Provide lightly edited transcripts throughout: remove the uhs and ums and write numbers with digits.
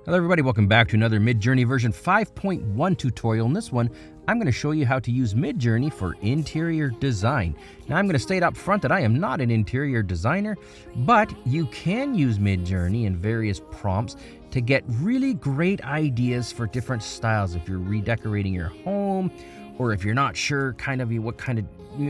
Hello everybody, welcome back to another Midjourney version 5.1 tutorial. In this one, I'm going to show you how to use Midjourney for interior design. Now I'm going to state up front that I am not an interior designer, but you can use Midjourney in various prompts to get really great ideas for different styles if you're redecorating your home, or if you're not sure what kind of you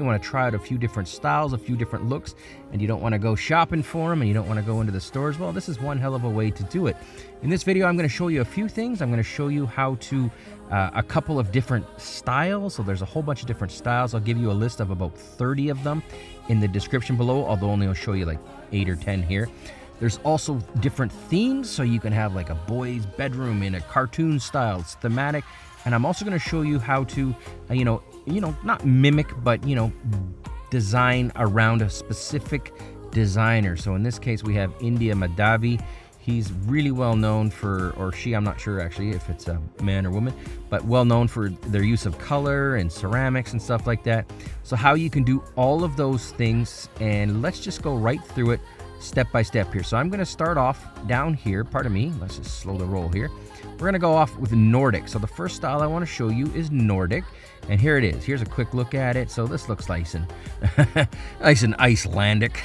want to try out a few different styles, a few different looks, and you don't want to go shopping for them and you don't want to go into the stores. Well, this is one hell of a way to do it. In this video, I'm going to show you a few things. I'm going to show you how to a couple of different styles. So there's a whole bunch of different styles. I'll give you a list of about 30 of them in the description below, although only I'll show you like 8 or 10 here. There's also different themes, so you can have like a boy's bedroom in a cartoon style. It's thematic. And I'm also going to show you how to, not mimic, but, design around a specific designer. So in this case, we have India Madhavi. He's really well known for, or she, I'm not sure actually if it's a man or woman, but well known for their use of color and ceramics and stuff like that. So how you can do all of those things, and let's just go right through it step by step here. So I'm going to start off down here. Pardon me. Let's just slow the roll here. We're going to go off with Nordic. So the first style I want to show you is Nordic. And here it is. Here's a quick look at it. So this looks nice and Icelandic.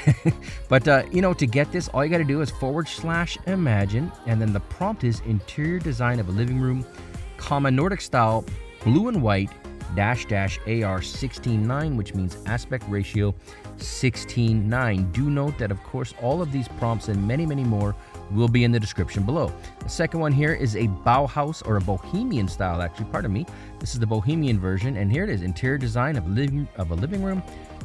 But, to get this, all you got to do is /imagine. And then the prompt is interior design of a living room, Nordic style, blue and white, -- AR 16:9, which means aspect ratio 16:9. Do note that, of course, all of these prompts and many, many more will be in the description below. The second one here is a Bauhaus, or a Bohemian style, actually, pardon me. This is the Bohemian version, and here it is, interior design of a living room,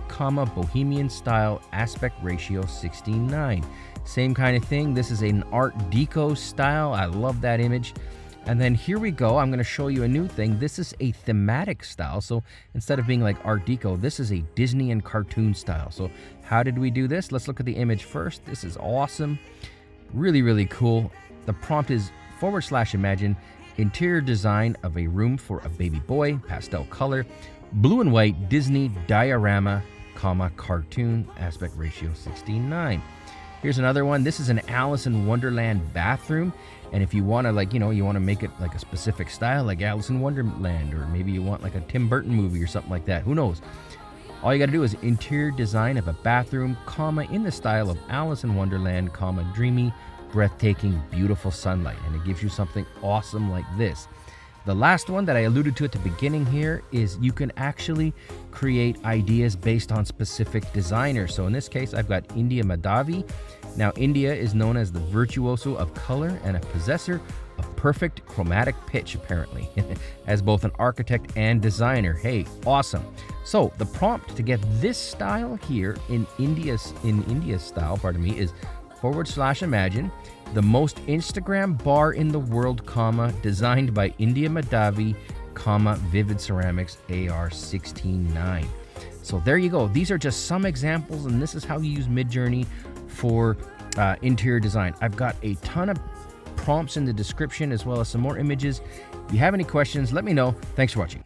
Bohemian style, aspect ratio 16:9. Same kind of thing. This is an Art Deco style. I love that image. And then here we go. I'm going to show you a new thing. This is a thematic style. So instead of being like Art Deco, this is a Disney and cartoon style. So how did we do this? Let's look at the image first. This is awesome. Really, really cool. The prompt is /imagine interior design of a room for a baby boy, pastel color, blue and white, Disney diorama, cartoon, aspect ratio 16:9. Here's another one. This is an Alice in Wonderland bathroom. And if you want to, you want to make it like a specific style, like Alice in Wonderland, or maybe you want like a Tim Burton movie or something like that. Who knows? All you got to do is interior design of a bathroom, in the style of Alice in Wonderland, dreamy, breathtaking, beautiful sunlight. And it gives you something awesome like this. The last one that I alluded to at the beginning here is you can actually create ideas based on specific designers. So in this case, I've got India Madhavi. Now, India is known as the virtuoso of color and a possessor of perfect chromatic pitch, apparently, as both an architect and designer. Hey, awesome. So the prompt to get this style here in India's style, is /imagine the most Instagram bar in the world, designed by India Madhavi, vivid ceramics, AR 16:9. So there you go. These are just some examples, and this is how you use Midjourney for interior design. I've got a ton of prompts in the description, as well as some more images. If you have any questions, let me know. Thanks for watching.